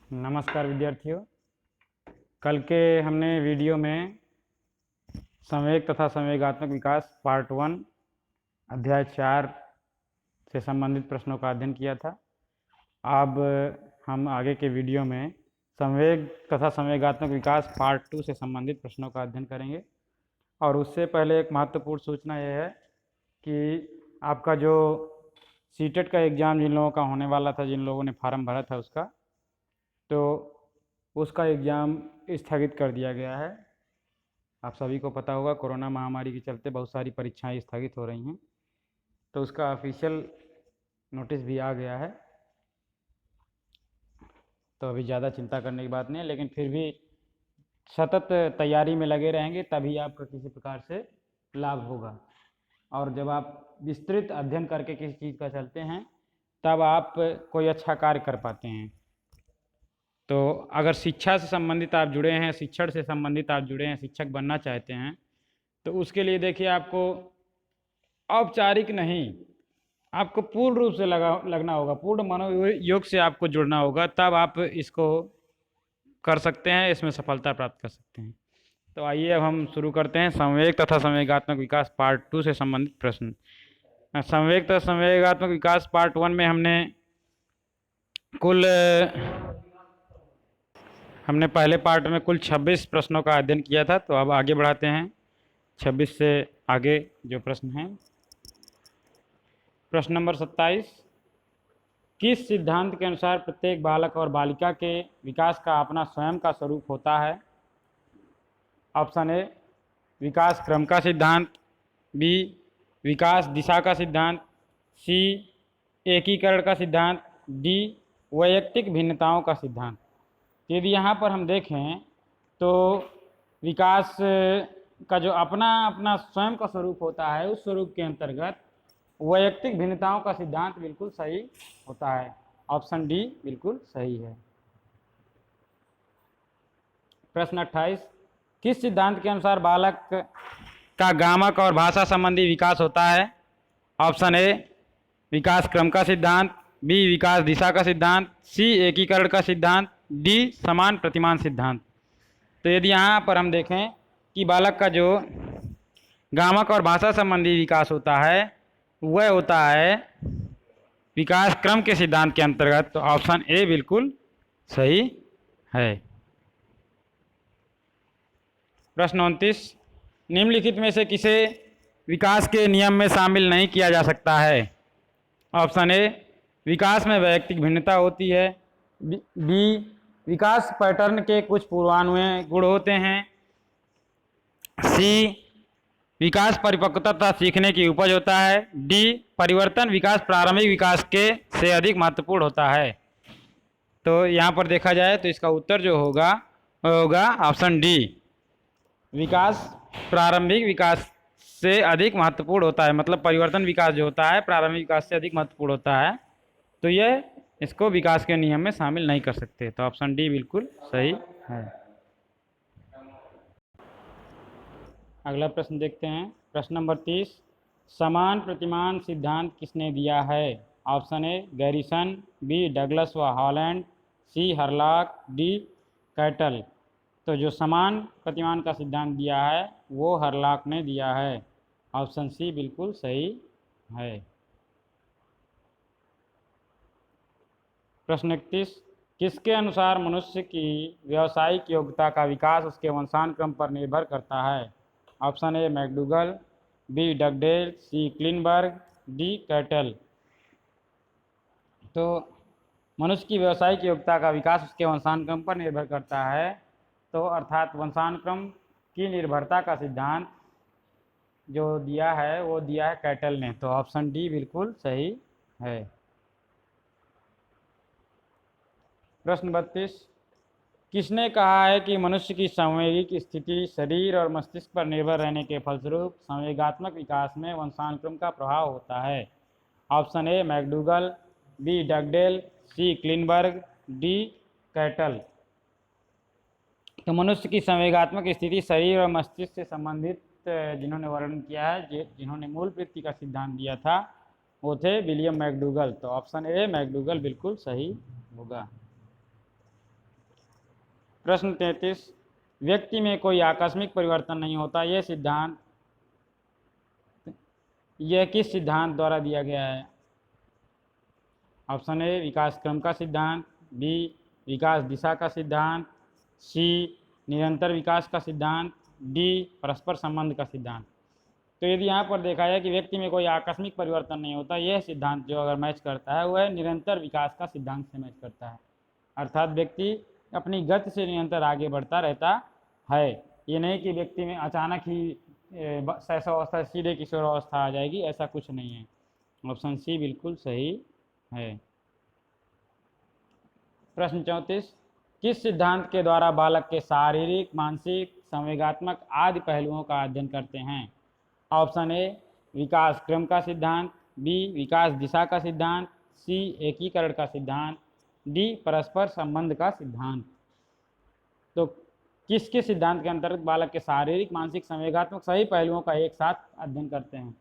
नमस्कार विद्यार्थियों। कल के हमने वीडियो में संवेग तथा संवेगात्मक विकास पार्ट 1 अध्याय 4 से संबंधित प्रश्नों का अध्ययन किया था। अब हम आगे के वीडियो में संवेग तथा संवेगात्मक विकास पार्ट 2 से संबंधित प्रश्नों का अध्ययन करेंगे। और उससे पहले एक महत्वपूर्ण सूचना यह है कि आपका जो सीटेट का एग्ज़ाम जिन लोगों का होने वाला था, जिन लोगों ने फार्म भरा था तो उसका एग्ज़ाम स्थगित कर दिया गया है। आप सभी को पता होगा, कोरोना महामारी के चलते बहुत सारी परीक्षाएं स्थगित हो रही हैं, तो उसका ऑफिशियल नोटिस भी आ गया है। तो अभी ज़्यादा चिंता करने की बात नहीं है, लेकिन फिर भी सतत तैयारी में लगे रहेंगे तभी आपका किसी प्रकार से लाभ होगा। और जब आप विस्तृत अध्ययन करके किसी चीज़ का चलते हैं तब आप कोई अच्छा कार्य कर पाते हैं। तो अगर शिक्षा से संबंधित आप जुड़े हैं, शिक्षण से संबंधित आप जुड़े हैं, शिक्षक बनना चाहते हैं, तो उसके लिए देखिए, आपको औपचारिक नहीं, आपको पूर्ण रूप से लगना होगा, पूर्ण मनोयोग से आपको जुड़ना होगा, तब आप इसको कर सकते हैं, इसमें सफलता प्राप्त कर सकते हैं। तो आइए अब हम शुरू करते हैं संवेग तथा संवेगात्मक विकास पार्ट 2 से संबंधित प्रश्न। संवेग तथा संवेगात्मक विकास पार्ट 1 में हमने पहले पार्ट में कुल 26 प्रश्नों का अध्ययन किया था। तो अब आगे बढ़ाते हैं 26 से आगे जो प्रश्न हैं। प्रश्न नंबर 27, किस सिद्धांत के अनुसार प्रत्येक बालक और बालिका के विकास का अपना स्वयं का स्वरूप होता है? ऑप्शन ए, विकास क्रम का सिद्धांत, बी, विकास दिशा का सिद्धांत, सी, एकीकरण का सिद्धांत, डी, वैयक्तिक भिन्नताओं का सिद्धांत। यदि यहाँ पर हम देखें तो विकास का जो अपना स्वयं का स्वरूप होता है, उस स्वरूप के अंतर्गत वैयक्तिक भिन्नताओं का सिद्धांत बिल्कुल सही होता है। ऑप्शन डी बिल्कुल सही है। प्रश्न 28, किस सिद्धांत के अनुसार बालक का गामक और भाषा संबंधी विकास होता है? ऑप्शन ए, विकास क्रम का सिद्धांत, बी, विकास दिशा का सिद्धांत, सी, एकीकरण का सिद्धांत, डी, समान प्रतिमान सिद्धांत। तो यदि यहाँ पर हम देखें कि बालक का जो गामक और भाषा संबंधी विकास होता है वह होता है विकास क्रम के सिद्धांत के अंतर्गत, तो ऑप्शन ए बिल्कुल सही है। प्रश्न 29, निम्नलिखित में से किसे विकास के नियम में शामिल नहीं किया जा सकता है? ऑप्शन ए, विकास में वैयक्तिक भिन्नता होती है, बी, विकास पैटर्न के कुछ पूर्वान्वयी गुण होते हैं, सी, विकास परिपक्वता तथा सीखने की उपज होता है, डी, परिवर्तन विकास प्रारंभिक विकास के से अधिक महत्वपूर्ण होता है। तो यहाँ पर देखा जाए तो इसका उत्तर जो होगा वह होगा ऑप्शन डी, विकास प्रारंभिक विकास से अधिक महत्वपूर्ण होता है। मतलब परिवर्तन विकास जो होता है प्रारंभिक विकास से अधिक महत्वपूर्ण होता है, तो यह इसको विकास के नियम में शामिल नहीं कर सकते। तो ऑप्शन डी बिल्कुल सही है। अगला प्रश्न देखते हैं। प्रश्न नंबर 30, समान प्रतिमान सिद्धांत किसने दिया है? Option A, Garrison, B, Douglas व Holland, C, Hurlock, D, Cattell. तो जो समान प्रतिमान का सिद्धांत दिया है वो हरलॉक ने दिया है। ऑप्शन सी बिल्कुल सही है। प्रश्न 31, किसके अनुसार मनुष्य की व्यावसायिक योग्यता का विकास उसके वंशानुक्रम पर निर्भर करता है? Option A, McDougall, B, Dugdale, C, Klineberg, D, Cattell. तो मनुष्य की व्यावसायिक योग्यता का विकास उसके वंशानुक्रम पर निर्भर करता है, तो अर्थात वंशानुक्रम की निर्भरता का सिद्धांत जो दिया है वो दिया है कैटल ने। तो ऑप्शन डी बिल्कुल सही है। प्रश्न 32, किसने कहा है कि मनुष्य की संवेगिक स्थिति शरीर और मस्तिष्क पर निर्भर रहने के फलस्वरूप संवेगात्मक विकास में वंशानुक्रम का प्रभाव होता है? Option A, McDougall, B, Dugdale, C, Klineberg, D, Cattell. तो मनुष्य की संवेगात्मक स्थिति शरीर और मस्तिष्क से संबंधित जिन्होंने वर्णन किया है, जिन्होंने मूल प्रकृति का सिद्धांत दिया था, वो थे विलियम मैकडूगल। तो ऑप्शन ए, मैकडूगल बिल्कुल सही होगा। प्रश्न 33, व्यक्ति में कोई आकस्मिक परिवर्तन नहीं होता, यह किस सिद्धांत द्वारा दिया गया है? ऑप्शन ए विकास क्रम का सिद्धांत, बी विकास दिशा का सिद्धांत, सी निरंतर विकास का सिद्धांत, डी परस्पर संबंध का सिद्धांत। तो यदि यहाँ पर देखा जाए कि व्यक्ति में कोई आकस्मिक परिवर्तन नहीं होता, यह सिद्धांत जो अगर मैच करता है वह निरंतर विकास का सिद्धांत से मैच करता है। अर्थात व्यक्ति अपनी गति से निरंतर आगे बढ़ता रहता है। ये नहीं कि व्यक्ति में अचानक ही शैशवावस्था सीधे किशोरावस्था आ जाएगी, ऐसा कुछ नहीं है। ऑप्शन सी बिल्कुल सही है। प्रश्न 34, किस सिद्धांत के द्वारा बालक के शारीरिक, मानसिक, संवेगात्मक आदि पहलुओं का अध्ययन करते हैं? ऑप्शन ए विकास क्रम का सिद्धांत, बी विकास दिशा का सिद्धांत, सी एकीकरण का सिद्धांत, डी परस्पर संबंध का सिद्धांत। तो किसके सिद्धांत के अंतर्गत बालक के शारीरिक, मानसिक, संवेगात्मक सभी पहलुओं का एक साथ अध्ययन करते हैं?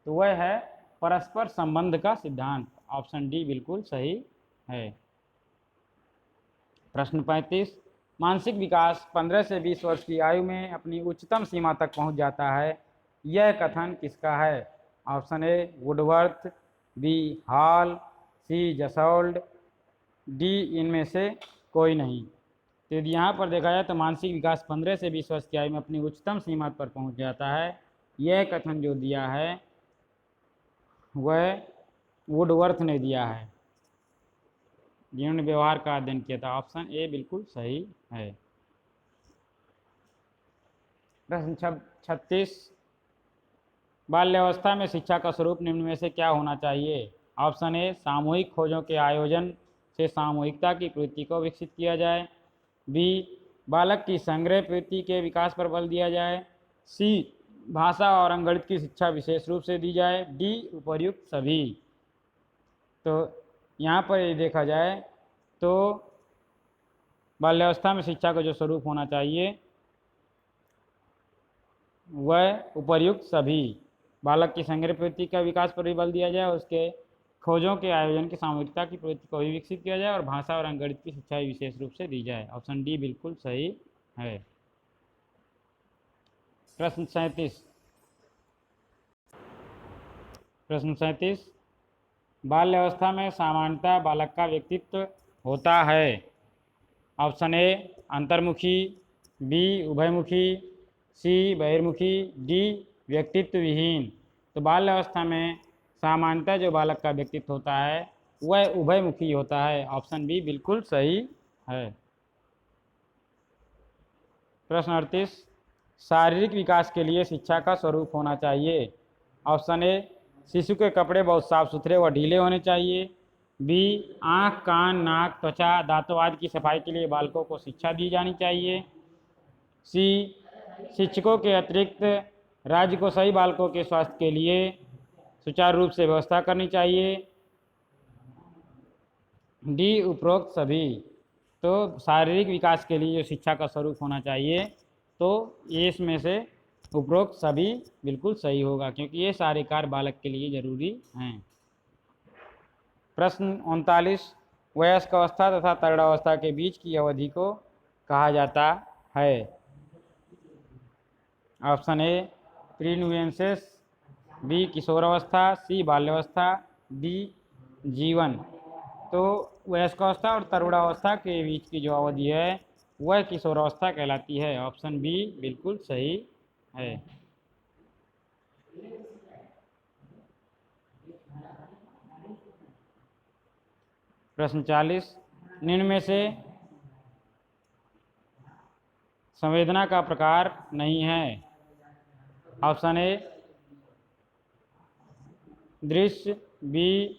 तो वह है परस्पर संबंध का सिद्धांत। ऑप्शन डी बिल्कुल सही है। प्रश्न 35, मानसिक विकास 15 से 20 वर्ष की आयु में अपनी उच्चतम सीमा तक पहुंच जाता है, यह कथन किसका है? Option A Woodworth, B Hall, C Jersild, D इनमें से कोई नहीं। तो यदि यहाँ पर देखा जाए तो मानसिक विकास 15 से 20 वर्ष की आयु में अपनी उच्चतम सीमा पर पहुंच जाता है, यह कथन जो दिया है वह वुडवर्थ ने दिया है, जिन्होंने व्यवहार का अध्ययन किया था। ऑप्शन ए बिल्कुल सही है। प्रश्न 36, बाल्यावस्था में शिक्षा का स्वरूप निम्न में से क्या होना चाहिए? ऑप्शन ए सामूहिक खोजों के आयोजन से सामूहिकता की प्रवृत्ति को विकसित किया जाए, बी बालक की संग्रह प्रवृत्ति के विकास पर बल दिया जाए, सी भाषा और अंकगणित की शिक्षा विशेष रूप से दी जाए, डी उपर्युक्त सभी। तो यहाँ पर ये देखा जाए तो बाल्यावस्था में शिक्षा का जो स्वरूप होना चाहिए वह उपर्युक्त सभी। बालक की संग्रह प्रवृत्ति का विकास पर भी बल दिया जाए, उसके खोजों के आयोजन की सामूहिकता की प्रवृत्ति को भी विकसित किया जाए और भाषा और अंकगणित की शिक्षा विशेष रूप से दी जाए। ऑप्शन डी बिल्कुल सही है। प्रश्न 37, बाल्यावस्था में सामान्यतः बालक का व्यक्तित्व होता है। ऑप्शन ए अंतर्मुखी, बी उभयमुखी, सी बहिर्मुखी, डी व्यक्तित्व विहीन। तो बाल्यावस्था में सामान्यतः जो बालक का व्यक्तित्व होता है वह उभयमुखी होता है। ऑप्शन बी बिल्कुल सही है। प्रश्न 38, शारीरिक विकास के लिए शिक्षा का स्वरूप होना चाहिए। ऑप्शन ए शिशु के कपड़े बहुत साफ सुथरे व ढीले होने चाहिए, बी आँख, कान, नाक, त्वचा, दांतों आदि की सफाई के लिए बालकों को शिक्षा दी जानी चाहिए, सी शिक्षकों के अतिरिक्त राज्य को सही बालकों के स्वास्थ्य के लिए सुचारू रूप से व्यवस्था करनी चाहिए, डी उपरोक्त सभी। तो शारीरिक विकास के लिए जो शिक्षा का स्वरूप होना चाहिए तो ये इसमें से उपरोक्त सभी बिल्कुल सही होगा, क्योंकि ये सारे कार्य बालक के लिए जरूरी हैं। प्रश्न 39, वयस्क अवस्था तथा तरुणावस्था के बीच की अवधि को कहा जाता है। ऑप्शन ए प्रीन्यूएंसेस, बी किशोरावस्था, सी बाल्यावस्था, डी जीवन। तो वयस्कावस्था और तरुणावस्था के बीच की जो अवधि है वह किशोरावस्था कहलाती है। ऑप्शन बी बिल्कुल सही है। प्रश्न 40, निम्न में से संवेदना का प्रकार नहीं है। ऑप्शन ए दृश्य, बी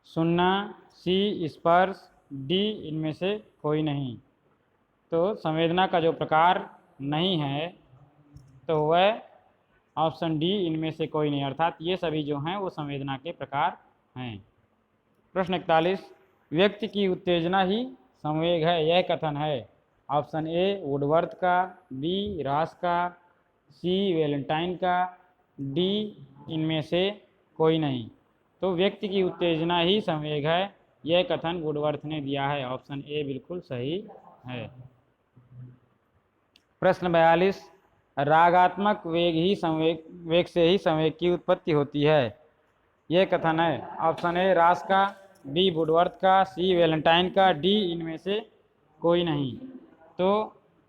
सुनना, सी स्पर्श, डी इनमें से कोई नहीं। तो संवेदना का जो प्रकार नहीं है तो वह ऑप्शन डी इनमें से कोई नहीं, अर्थात ये सभी जो हैं वो संवेदना के प्रकार हैं। प्रश्न 41, व्यक्ति की उत्तेजना ही संवेग है, यह कथन है। ऑप्शन ए वुडवर्थ का, बी रॉस का, सी वैलेंटाइन का, डी इनमें से कोई नहीं। तो व्यक्ति की उत्तेजना ही संवेग है, यह कथन वुडवर्थ ने दिया है। ऑप्शन ए बिल्कुल सही है। प्रश्न 42, रागात्मक वेग से ही संवेग की उत्पत्ति होती है। यह कथन है। ऑप्शन ए रास का, बी वुडवर्थ का, सी वैलेंटाइन का, डी इनमें से कोई नहीं। तो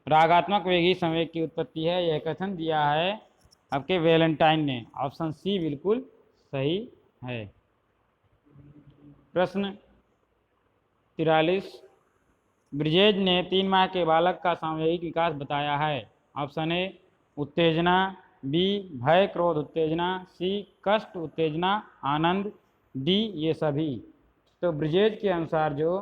रागात्मक वेग ही संवेग की उत्पत्ति है, यह कथन दिया है आपके वैलेंटाइन ने। ऑप्शन सी बिल्कुल सही है। प्रश्न 43, ब्रिजेज ने 3 माह के बालक का सामूहिक विकास बताया है। ऑप्शन ए उत्तेजना, बी भय क्रोध उत्तेजना, सी कष्ट उत्तेजना आनंद, डी ये सभी। तो ब्रिजेज के अनुसार जो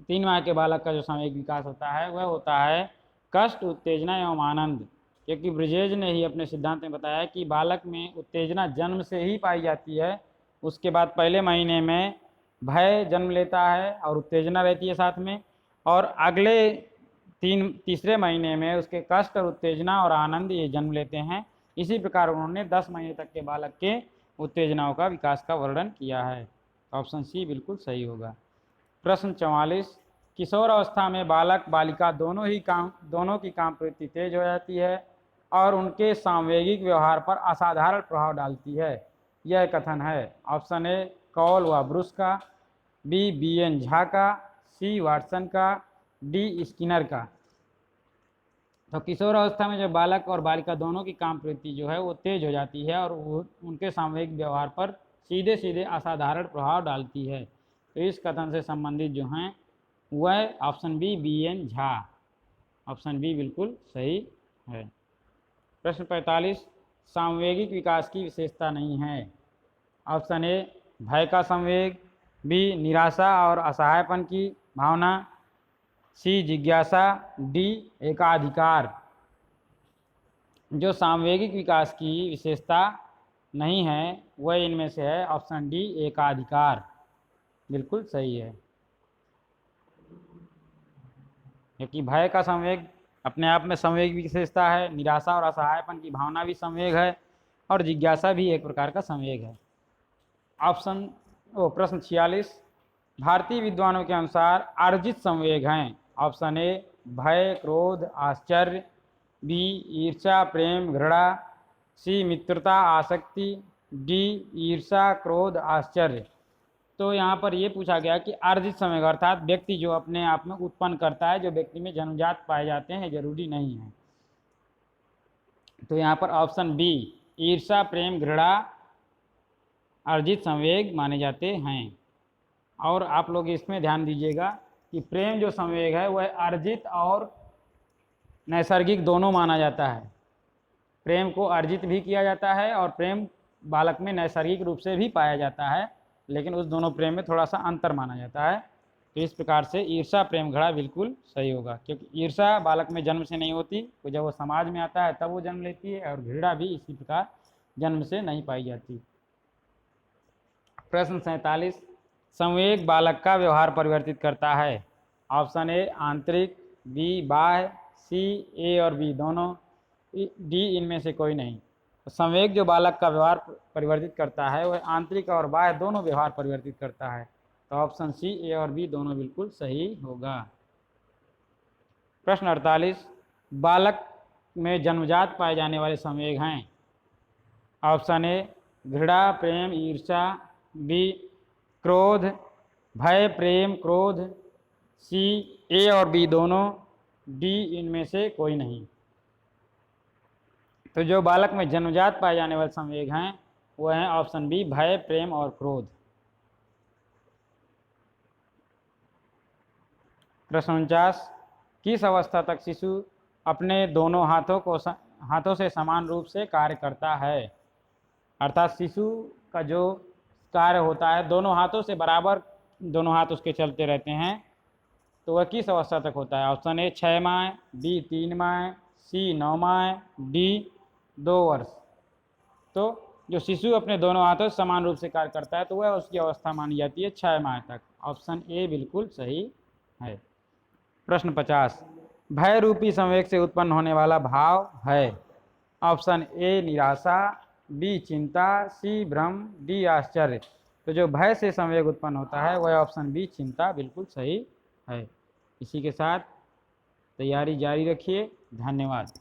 3 माह के बालक का जो सामूहिक विकास होता है वह होता है कष्ट उत्तेजना एवं आनंद, क्योंकि ब्रिजेज ने ही अपने सिद्धांत में बताया कि बालक में उत्तेजना जन्म से ही पाई जाती है, उसके बाद पहले महीने में भय जन्म लेता है और उत्तेजना रहती है साथ में, और अगले तीसरे महीने में उसके कष्ट और उत्तेजना और आनंद ये जन्म लेते हैं। इसी प्रकार उन्होंने 10 महीने तक के बालक के उत्तेजनाओं का विकास का वर्णन किया है। ऑप्शन सी बिल्कुल सही होगा। प्रश्न 44, किशोर अवस्था में बालक बालिका दोनों की काम प्रवृत्ति तेज हो जाती है और उनके सांवेगिक व्यवहार पर असाधारण प्रभाव डालती है। यह कथन है। ऑप्शन ए कौल व ब्रुस का, बी BN झा का, सी वाटसन का, डी स्किनर का। तो किशोर अवस्था में जो बालक और बालिका दोनों की काम प्रवृत्ति जो है वो तेज हो जाती है और वो उनके सामूहिक व्यवहार पर सीधे सीधे असाधारण प्रभाव डालती है। तो इस कथन से संबंधित जो हैं वह option B BN Jha. Option B बिल्कुल सही है। प्रश्न 45, सामवेगिक विकास की विशेषता नहीं है। ऑप्शन ए भय का संवेग, बी निराशा और असहायपन की भावना, सी जिज्ञासा, डी एकाधिकार। जो सामवेगिक विकास की विशेषता नहीं है वह इनमें से है ऑप्शन डी एकाधिकार। बिल्कुल सही है, क्योंकि भय का संवेग अपने आप में संवेग विशेषता है, निराशा और असहायपन की भावना भी संवेग है और जिज्ञासा भी एक प्रकार का संवेग है। प्रश्न 46, भारतीय विद्वानों के अनुसार अर्जित संवेग हैं। ऑप्शन ए भय क्रोध आश्चर्य, बी ईर्ष्या प्रेम घृणा, सी मित्रता आसक्ति, डी ईर्ष्या क्रोध आश्चर्य। तो यहाँ पर ये पूछा गया कि अर्जित संवेग अर्थात व्यक्ति जो अपने आप में उत्पन्न करता है, जो व्यक्ति में जन्मजात पाए जाते हैं, जरूरी नहीं है। तो यहाँ पर ऑप्शन बी ईर्ष्या प्रेम घृणा अर्जित संवेग माने जाते हैं। और आप लोग इसमें ध्यान दीजिएगा कि प्रेम जो संवेग है वह अर्जित और नैसर्गिक दोनों माना जाता है। प्रेम को अर्जित भी किया जाता है और प्रेम बालक में नैसर्गिक रूप से भी पाया जाता है, लेकिन उस दोनों प्रेम में थोड़ा सा अंतर माना जाता है। तो इस प्रकार से ईर्ष्या प्रेम घृणा बिल्कुल सही होगा, क्योंकि ईर्ष्या बालक में जन्म से नहीं होती, तो जब वो समाज में आता है तब वो जन्म लेती है, और घृणा भी इसी प्रकार जन्म से नहीं पाई जाती। प्रश्न 47, संवेग बालक का व्यवहार परिवर्तित करता है। ऑप्शन ए आंतरिक, बी बाह्य, सी ए और बी दोनों, डी इनमें से कोई नहीं। तो संवेग जो बालक का व्यवहार परिवर्तित करता है वह आंतरिक और बाह्य दोनों व्यवहार परिवर्तित करता है। तो ऑप्शन सी ए और बी दोनों बिल्कुल सही होगा। प्रश्न 48, बालक में जन्मजात पाए जाने वाले संवेग हैं। ऑप्शन ए घृणा प्रेम ईर्ष्या, बी क्रोध भय प्रेम क्रोध, सी ए और बी दोनों, डी इनमें से कोई नहीं। तो जो बालक में जन्मजात पाए जाने वाले संवेग हैं वह हैं ऑप्शन बी भय प्रेम और क्रोध। प्रश्न 49, किस अवस्था तक शिशु अपने दोनों हाथों से समान रूप से कार्य करता है। अर्थात शिशु का जो कार्य होता है दोनों हाथों से बराबर, दोनों हाथ उसके चलते रहते हैं, तो वह किस अवस्था तक होता है। ऑप्शन ए 6 माह, बी 3 माह, सी 9 माह, डी 2 वर्ष। तो जो शिशु अपने दोनों हाथों से समान रूप से कार्य करता है तो वह उसकी अवस्था मानी जाती है 6 माह तक। ऑप्शन ए बिल्कुल सही है। प्रश्न 50, भय रूपी संवेग से उत्पन्न होने वाला भाव है। ऑप्शन ए निराशा, बी चिंता, सी भ्रम, डी आश्चर्य। तो जो भय से संवेग उत्पन्न होता है वह ऑप्शन बी चिंता बिल्कुल सही है। इसी के साथ तैयारी जारी रखिए। धन्यवाद।